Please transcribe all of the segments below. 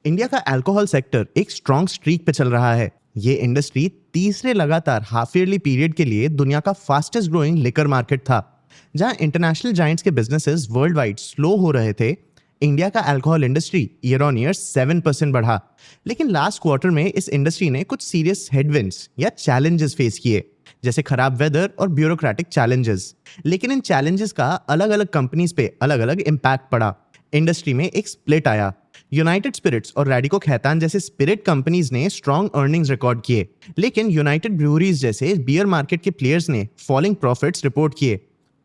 India का alcohol sector एक strong streak पे चल रहा है। ये इंडस्ट्री तीसरे लगातार हाफ ईयरली पीरियड के लिए दुनिया का फास्टेस्ट ग्रोइंग लिकर मार्केट था। जहां इंटरनेशनल जायंट्स के बिजनेसेस वर्ल्ड वाइड स्लो हो रहे थे, इंडिया का alcohol industry year on year 7% बढ़ा। लेकिन लास्ट क्वार्टर में इस इंडस्ट्री ने कुछ सीरियस हेडविंड्स या चैलेंजेस फेस किए, जैसे खराब वेदर और ब्यूरोक्रेटिक चैलेंजेस। लेकिन इन चैलेंजेस का अलग अलग कंपनीज पे अलग अलग इम्पैक्ट पड़ा। इंडस्ट्री में एक स्प्लिट आया। यूनाइटेड स्पिरिट्स और रैडिको खैतान जैसे स्पिरिट कंपनीज ने स्ट्रॉन्ग अर्निंग्स रिकॉर्ड किए, लेकिन यूनाइटेड ब्रूअरीज जैसे बियर मार्केट के प्लेयर्स ने फॉलिंग प्रॉफिट्स रिपोर्ट किए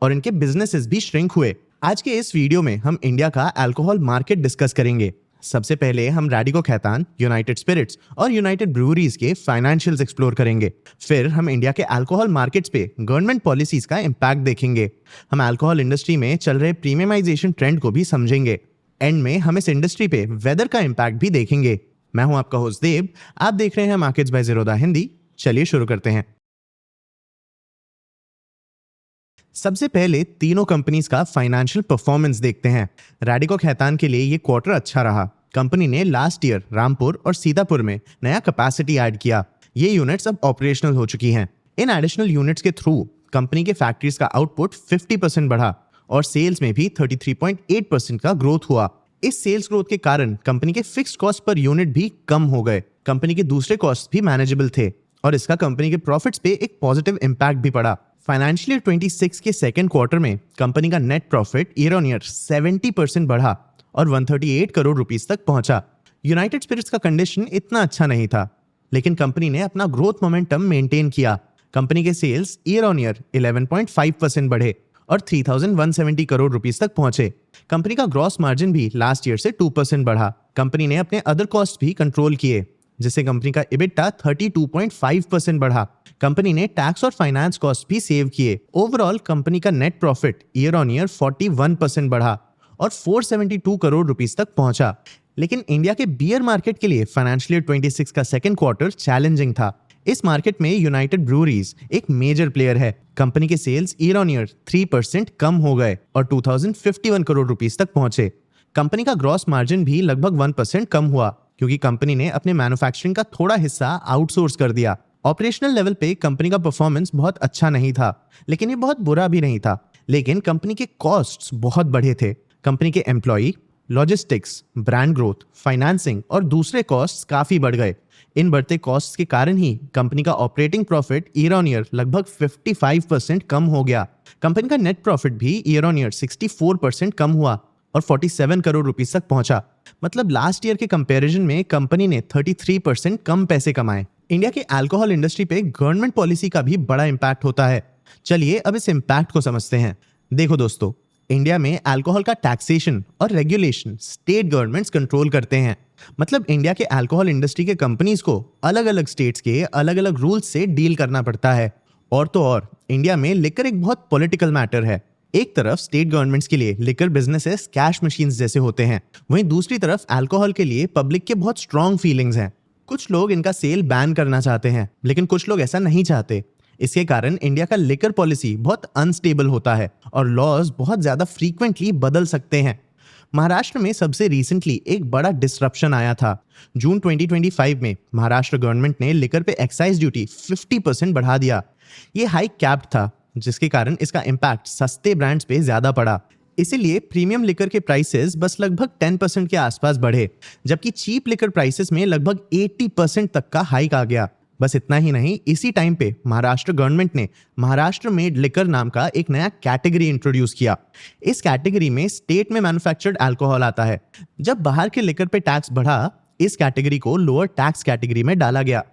और इनके बिजनेसेस भी श्रिंक हुए। आज के इस वीडियो में हम इंडिया का अल्कोहल मार्केट डिस्कस करेंगे। सबसे पहले हम रैडिको खैतान, यूनाइटेड स्पिरिट्स और यूनाइटेड ब्रूअरीज के फाइनेंशियल्स एक्सप्लोर करेंगे। फिर हम इंडिया के अल्कोहल मार्केट्स पे गवर्नमेंट पॉलिसीज का इम्पैक्ट देखेंगे। हम अल्कोहल इंडस्ट्री में चल रहे प्रीमियमाइजेशन ट्रेंड को भी समझेंगे। एंड में हम इस इंडस्ट्री पे वेदर का इम्पैक्ट भी देखेंगे। मैं हूं आपका होस्ट देव, आप देख रहे हैं मार्केट्स बाय ज़ीरोधा हिंदी। चलिए शुरू करते हैं। सबसे पहले तीनों कंपनीज का फाइनेंशियल परफॉर्मेंस देखते हैं। रैडिको खैतान के लिए ये क्वार्टर अच्छा रहा। कंपनी ने लास्ट ईयर रामपुर और सीतापुर में नया कैपेसिटी ऐड किया। ये यूनिट्स अब ऑपरेशनल हो चुकी हैं। इन एडिशनल यूनिट्स के थ्रू कंपनी के फैक्ट्रीज का आउटपुट 50% बढ़ा और सेल्स में भी 33.8% का ग्रोथ हुआ। इस सेल्स ग्रोथ के कारण कंपनी के फिक्स्ड कॉस्ट पर यूनिट भी कम हो गए। कंपनी के दूसरे कॉस्ट भी मैनेजेबल थे और इसका कंपनी के प्रॉफिट्स पे एक पॉजिटिव इम्पैक्ट भी पड़ा। फाइनेंशियल ईयर 26 के सेकेंड क्वार्टर में कंपनी का net profit year on year 70% बढ़ा और 138 करोड़ रुपीस तक पहुंचा। यूनाइटेड स्पिरिट्स का कंडीशन इतना अच्छा नहीं था, लेकिन कंपनी ने अपना ग्रोथ मोमेंटम मेंटेन किया। कंपनी के सेल्स ईयर ऑन ईयर 11.5% बढ़े और 3,170 करोड़ रुपीस तक पहुंचे। कंपनी का ग्रॉस मार्जिन भी लास्ट ईयर से 2% बढ़ा। कंपनी ने अपने अदर कॉस्ट भी कंट्रोल किए, जिससे कंपनी का इबिटा 32.5% बढ़ा। कंपनी ने टैक्स और फाइनेंस कॉस्ट भी सेव किए। ओवरऑल कंपनी का net profit year on year 41% बढ़ा और 472 करोड़ रुपीस तक पहुंचा। लेकिन इंडिया के बियर मार्केट के लिए फाइनेंशियल ईयर 26 का सेकेंड क्वार्टर चैलेंजिंग था। इस मार्केट में यूनाइटेड ब्रूअरीज एक मेजर प्लेयर है। कंपनी के सेल्स ईयर ऑन ईयर 3% कम हो गए और 2051 करोड़ रुपीस तक पहुंचे। कंपनी का ग्रॉस मार्जिन भी लगभग 1% कम हुआ, क्योंकि कंपनी ने अपने मैन्युफैक्चरिंग का थोड़ा हिस्सा आउटसोर्स कर दिया। ऑपरेशनल लेवल पे कंपनी का परफॉर्मेंस बहुत अच्छा नहीं था, लेकिन ये बहुत बुरा भी नहीं था। लेकिन कंपनी के कॉस्ट्स बहुत बढ़े थे। कंपनी के employee, logistics, brand growth, financing और दूसरे कॉस्ट्स काफी बढ़ गए। इन बढ़ते कॉस्ट्स के कारण ही कंपनी का operating profit year on year लगभग 55% कम हो गया। कंपनी का नेट प्रॉफिट भी ईयर ऑन ईयर 64% कम हुआ और 47 करोड़ रुपीस तक पहुंचा। मतलब लास्ट ईयर के कंपैरिजन में कंपनी ने 33% कम पैसे कमाए। इंडिया के अल्कोहल इंडस्ट्री पे गवर्नमेंट पॉलिसी का भी बड़ा इम्पैक्ट होता है। चलिए अब इस इम्पैक्ट को समझते हैं। देखो दोस्तों, इंडिया में अल्कोहल का टैक्सेशन और रेगुलेशन स्टेट गवर्नमेंट्स कंट्रोल करते हैं। मतलब इंडिया के अल्कोहल इंडस्ट्री के कंपनीज को अलग अलग स्टेट्स के अलग अलग रूल्स से डील करना पड़ता है। और तो और इंडिया में लिकर एक बहुत पॉलिटिकल मैटर है। एक तरफ स्टेट गवर्नमेंट्स के लिए लिकर बिजनेसेस कैश मशीन्स जैसे होते हैं, वहीं दूसरी तरफ अल्कोहल के लिए पब्लिक के बहुत स्ट्रॉन्ग फीलिंग्स हैं। कुछ लोग इनका सेल बैन करना चाहते हैं, लेकिन कुछ लोग ऐसा नहीं चाहते। इसके कारण इंडिया का लिकर पॉलिसी बहुत अनस्टेबल होता है और लॉज बहुत ज्यादा फ्रीक्वेंटली बदल सकते हैं। महाराष्ट्र में सबसे रिसेंटली एक बड़ा डिसरप्शन आया था। जून 2025 में महाराष्ट्र गवर्नमेंट ने लिकर पे एक्साइज ड्यूटी 50% बढ़ा दिया। ये हाई कैप्ड था, जिसके कारण इसका इम्पैक्ट सस्ते ब्रांड्स पे ज्यादा पड़ा। इसीलिए प्रीमियम लिकर के प्राइसेस बस लगभग 10% के आसपास बढ़े, जबकि चीप लिकर प्राइसेस में लगभग 80% तक का हाइक आ गया। बस इतना ही नहीं, इसी टाइम पे महाराष्ट्र गवर्नमेंट ने महाराष्ट्र मेड लिकर नाम का एक नया कैटेगरी इंट्रोड्यूस किया। इस कैटेगरी में स्टेट में मैन्युफैक्चर्ड अल्कोहल आता है। जब बाहर के लिकर पे टैक्स बढ़ा, इस कैटेगरी को लोअर टैक्स कैटेगरी में डाला गया।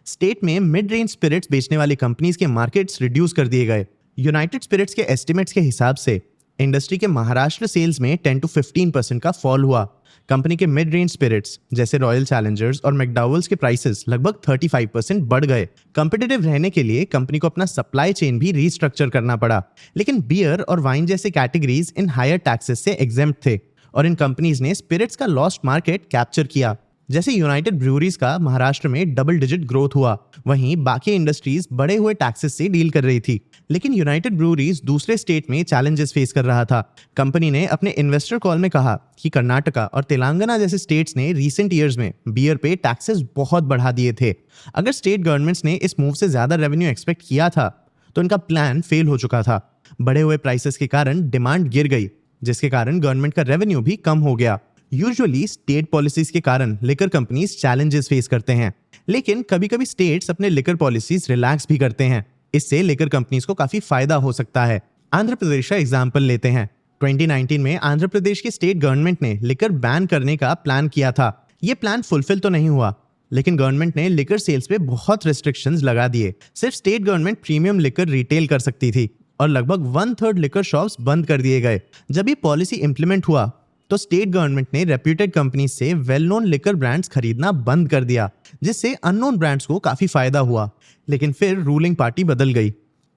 स्टेट में मिड रेंज स्पिरिट्स बेचने वाली कंपनीज के मार्केट्स रिड्यूस कर दिए गए। यूनाइटेड स्पिरिट्स के एस्टिमेट्स के हिसाब से इंडस्ट्री के महाराष्ट्र सेल्स में 10 to 15% का फॉल हुआ। कंपनी के मिड रेंज स्पिरिट्स जैसे रॉयल चैलेंजर्स और मैकडॉवेल्स के प्राइसेस लगभग 35% बढ़ गए। कंपिटिटिव रहने के लिए कंपनी को अपना सप्लाई चेन भी रीस्ट्रक्चर करना पड़ा। लेकिन बियर और वाइन जैसे कैटेगरीज इन हायर टैक्सेस से एग्जेम्प्ट थे और इन कंपनीज ने स्पिरिट्स का लॉस्ट मार्केट कैप्चर किया। जैसे यूनाइटेड ब्रूअरीज का महाराष्ट्र में डबल डिजिट ग्रोथ हुआ, वहीं बाकी इंडस्ट्रीज बढ़े हुए टैक्सेस से डील कर रही थी। लेकिन यूनाइटेड ब्रूअरीज दूसरे स्टेट में चैलेंजेस फेस कर रहा था। कंपनी ने अपने इन्वेस्टर कॉल में कहा कि कर्नाटका और तेलंगाना जैसे स्टेट्स ने रीसेंट ईयर्स में बियर पे टैक्सेस बहुत बढ़ा दिए थे। अगर स्टेट गवर्नमेंट्स ने इस मूव से ज्यादा रेवेन्यू एक्सपेक्ट किया था तो इनका प्लान फेल हो चुका था। बढ़े हुए प्राइसेस के कारण डिमांड गिर गई, जिसके कारण गवर्नमेंट का रेवेन्यू भी कम हो गया। यूजुअली स्टेट पॉलिसीज के कारण लिकर कंपनीज चैलेंजेस फेस करते हैं, लेकिन कभी-कभी स्टेट्स अपने लिकर पॉलिसीज रिलैक्स भी करते हैं। इससे लिकर कंपनीज को काफी फायदा हो सकता है। आंध्र प्रदेश का एग्जांपल लेते हैं। 2019 में आंध्र प्रदेश की स्टेट गवर्नमेंट ने लिकर बैन करने का प्लान किया था। ये प्लान फुलफिल तो नहीं हुआ, लेकिन गवर्नमेंट ने लिकर सेल्स पे बहुत रिस्ट्रिक्शंस लगा दिए। सिर्फ state government premium liquor retail कर सकती थी और लगभग 1/3 लिकर शॉप्स बंद कर दिए गए। जब ये पॉलिसी इंप्लीमेंट हुआ तो स्टेट गवर्नमेंट ने रेप्यूटेड कंपनी से वेल नोन लिकर ब्रांड्स खरीदना बंद कर दिया, जिससे अननोन ब्रांड्स को काफी फायदा हुआ। लेकिन फिर रूलिंग पार्टी बदल गई।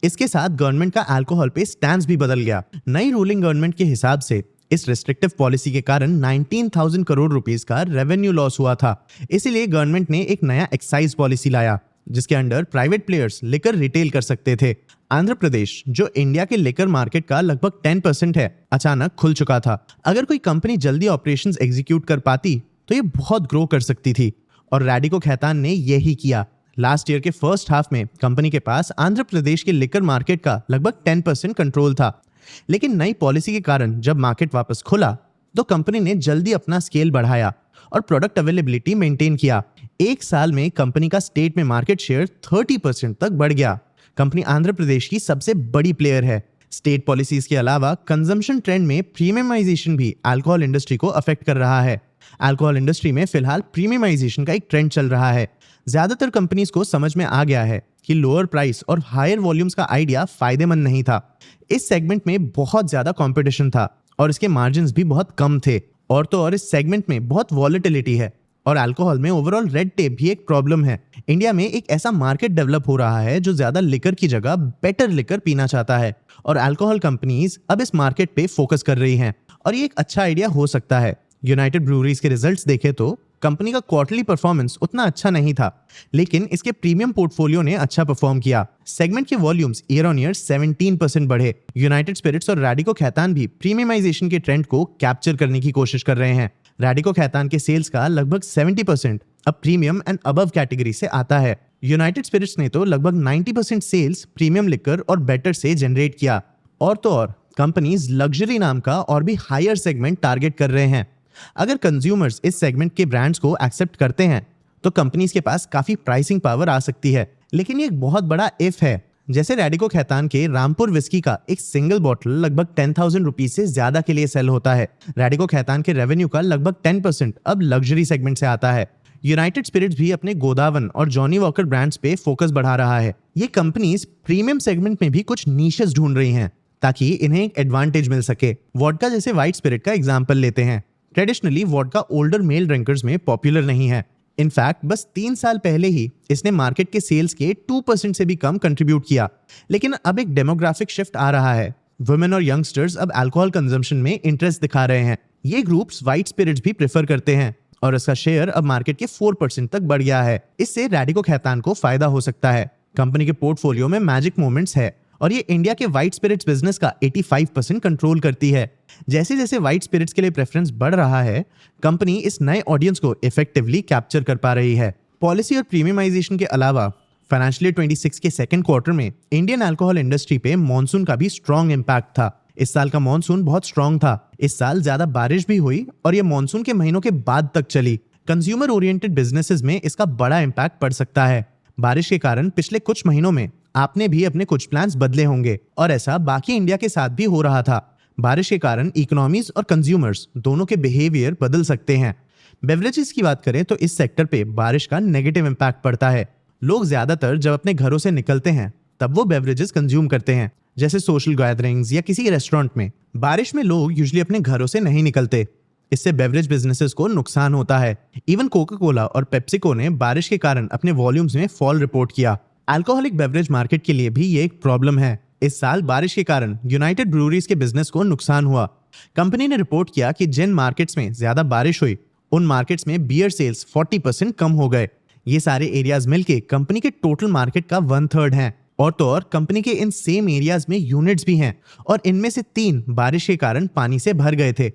इसके साथ गवर्नमेंट का अल्कोहल पे स्टैंड भी बदल गया। नई रूलिंग गवर्नमेंट के हिसाब से इस रिस्ट्रिक्टिव पॉलिसी के कारण 19,000 करोड़ रुपीस का रेवेन्यू लॉस हुआ था। इसीलिए गवर्नमेंट ने एक नया एक्साइज पॉलिसी लाया, जिसके under private players liquor retail कर सकते थे। आंध्र प्रदेश, जो इंडिया के लिकर मार्केट का लगभग 10% है, अचानक खुल चुका था। अगर कोई कंपनी जल्दी ऑपरेशंस एग्जीक्यूट कर पाती तो ये बहुत ग्रो कर सकती थी, और रैडिको खैतान ने यही किया। लास्ट ईयर के फर्स्ट हाफ में कंपनी के पास आंध्र प्रदेश के लिकर मार्केट का लगभग 10% कंट्रोल था। लेकिन नई पॉलिसी के कारण जब मार्केट वापस खुला तो कंपनी ने जल्दी अपना स्केल बढ़ाया और प्रोडक्ट अवेलेबिलिटी मेंटेन किया। एक साल में कंपनी का स्टेट में मार्केट शेयर 30% तक बढ़ गया। कंपनी आंध्र प्रदेश की सबसे बड़ी प्लेयर है। स्टेट पॉलिसीज के अलावा कंजम्पशन ट्रेंड में प्रीमियमाइजेशन भी अल्कोहल इंडस्ट्री को अफेक्ट कर रहा है। अल्कोहल इंडस्ट्री में फिलहाल प्रीमियमाइजेशन का एक ट्रेंड चल रहा है। ज्यादातर कंपनीज को समझ में आ गया है कि लोअर प्राइस और हायर वॉल्यूम्स का आइडिया फायदेमंद नहीं था। इस सेगमेंट में बहुत ज्यादा कंपटीशन था और इसके मार्जिन्स भी बहुत कम थे। और तो और इस सेगमेंट में बहुत वॉलेटिलिटी है और अल्कोहल में ओवरऑल रेड टेप भी एक प्रॉब्लम है। इंडिया में एक ऐसा मार्केट डेवलप हो रहा है जो ज्यादा लिकर की जगह बेटर लिकर पीना चाहता है, और अल्कोहल कंपनीज अब इस मार्केट पे फोकस कर रही हैं, और ये एक अच्छा आइडिया हो सकता है। यूनाइटेड ब्रूअरीज के रिजल्ट्स देखे तो कंपनी का क्वार्टरली परफॉर्मेंस उतना अच्छा नहीं था, लेकिन इसके प्रीमियम पोर्टफोलियो ने अच्छा परफॉर्म किया। सेगमेंट के वॉल्यूम्स ईयर ऑन ईयर 17% बढ़े। यूनाइटेड स्पिरिट्स और रैडिको खैतान भी प्रीमियमाइजेशन के ट्रेंड को कैप्चर करने की कोशिश कर रहे हैं। रैडिको खैतान के सेल्स का लगभग 70% अब प्रीमियम एंड अबव कैटेगरी से आता है। यूनाइटेड स्पिरिट्स ने तो लगभग 90% सेल्स प्रीमियम लिकर और बेटर से जनरेट किया। और तो और कंपनीज लग्जरी नाम का और भी हायर सेगमेंट टारगेट कर रहे हैं। अगर कंज्यूमर्स इस सेगमेंट के ब्रांड्स को एक्सेप्ट करते हैं तो कंपनीज के पास काफी प्राइसिंग पावर आ सकती है। लेकिन ये एक बहुत बड़ा इफ है। जैसे रैडिको खैतान के रामपुर विस्की का एक सिंगल बॉटल लगभग 10,000 रुपीज से ज्यादा के लिए सेल होता है। रैडिको खैतान के रेवेन्यू का लगभग 10% अब लग्जरी सेगमेंट से आता है। यूनाइटेड स्पिरिट्स भी अपने गोदावन और जॉनी वॉकर ब्रांड्स पे फोकस बढ़ा रहा है। ये कंपनीज प्रीमियम सेगमेंट में भी कुछ नीशेस ढूंढ रही हैं ताकि इन्हें एक एडवांटेज मिल सके। वोडका जैसे व्हाइट स्पिरिट का एग्जांपल लेते हैं। Traditionally vodka older male drinkers में पॉपुलर नहीं है। इनफैक्ट बस 3 साल पहले ही इसने मार्केट के सेल्स के 2% से भी कम कंट्रीब्यूट किया। लेकिन अब एक डेमोग्राफिक शिफ्ट आ रहा है। वुमेन और यंगस्टर्स अब अल्कोहल कंजम्पशन में इंटरेस्ट दिखा रहे हैं। ये ग्रुप्स व्हाइट स्पिरिट्स भी प्रेफर करते हैं और इसका शेयर अब मार्केट के 4% तक बढ़ गया है। इससे रैडिको खैतान को फायदा हो सकता है। कंपनी के पोर्टफोलियो में मैजिक मोमेंट्स है और ये इंडिया के व्हाइट स्पिरिट्स बिजनेस का 85% कंट्रोल करती है। जैसे जैसे व्हाइट स्पिरिट्स के लिए प्रेफरेंस बढ़ रहा है, कंपनी इस नए ऑडियंस को इफेक्टिवली कैप्चर कर पा रही है। पॉलिसी और प्रीमियमाइजेशन के अलावा फाइनेंशियल ईयर 26 के सेकंड क्वार्टर में इंडियन अल्कोहल इंडस्ट्री पे मॉनसून का भी स्ट्रॉन्ग इम्पैक्ट था। इस साल का मॉनसून बहुत स्ट्रॉन्ग था। इस साल ज्यादा बारिश भी हुई और ये मॉनसून के महीनों के बाद तक चली। कंज्यूमर ओरिएंटेड बिजनेसेस में इसका बड़ा इम्पैक्ट पड़ सकता है। बारिश के कारण पिछले कुछ महीनों में आपने भी अपने कुछ प्लान्स बदले होंगे और ऐसा बाकी इंडिया के साथ भी हो रहा था। बारिश के कारण इकोनॉमीज और कंज्यूमर्स दोनों के बिहेवियर बदल सकते हैं। बेवरेजेस की बात करें तो इस सेक्टर पे बारिश का नेगेटिव इम्पैक्ट पड़ता है। लोग ज्यादातर जब अपने घरों से निकलते हैं तब वो बेवरेजेस कंज्यूम करते हैं, जैसे सोशल गैदरिंग्स या किसी रेस्टोरेंट में। बारिश में लोग यूजुअली अपने घरों से नहीं निकलते। इससे बेवरेज बिजनेसेस को नुकसान होता है। इवन कोका कोला और पेप्सिको ने बारिश के कारण अपने वॉल्यूम्स में फॉल रिपोर्ट किया। अल्कोहलिक बेवरेज मार्केट के लिए भी ये एक प्रॉब्लम है। इस साल बारिश के कारण यूनाइटेड ब्रूअरीज के बिजनेस को नुकसान हुआ। कंपनी ने रिपोर्ट किया कि जिन मार्केट्स में ज्यादा बारिश हुई उन मार्केट्स में बियर सेल्स 40% कम हो गए। ये सारे एरियाज मिलके कंपनी के टोटल मार्केट का 1/3 हैं। और तो और कंपनी के इन सेम एरियाज में यूनिट्स भी हैं और इनमें से 3 बारिश के कारण पानी से भर गए थे,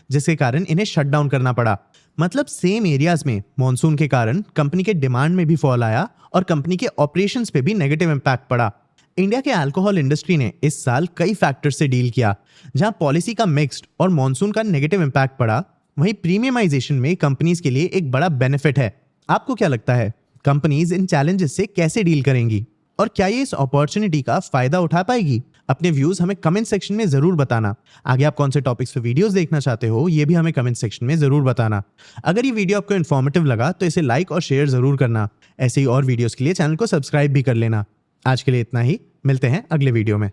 जिसके कारण इन्हें शट डाउन करना पड़ा। मतलब सेम एरियाज में मॉनसून के कारण कंपनी के डिमांड में भी फॉल आया और कंपनी के ऑपरेशंस पे भी नेगेटिव इम्पैक्ट पड़ा। इंडिया के अल्कोहल इंडस्ट्री ने इस साल कई फैक्टर्स से डील किया, जहां पॉलिसी का मिक्स्ड और मॉनसून का नेगेटिव इम्पैक्ट पड़ा, वहीं प्रीमियमाइजेशन में कंपनीज के लिए एक बड़ा बेनिफिट है। आपको क्या लगता है, कंपनीज इन चैलेंजेस से कैसे डील करेंगी और क्या ये इस अपॉर्चुनिटी का फायदा उठा पाएगी? अपने व्यूज हमें कमेंट सेक्शन में जरूर बताना। आगे आप कौन से टॉपिक्स पे वीडियोस देखना चाहते हो, ये भी हमें कमेंट सेक्शन में जरूर बताना। अगर ये वीडियो आपको इन्फॉर्मेटिव लगा तो इसे लाइक और शेयर जरूर करना। ऐसे ही और वीडियोस के लिए चैनल को सब्सक्राइब भी कर लेना। आज के लिए इतना ही, मिलते हैं अगले वीडियो में।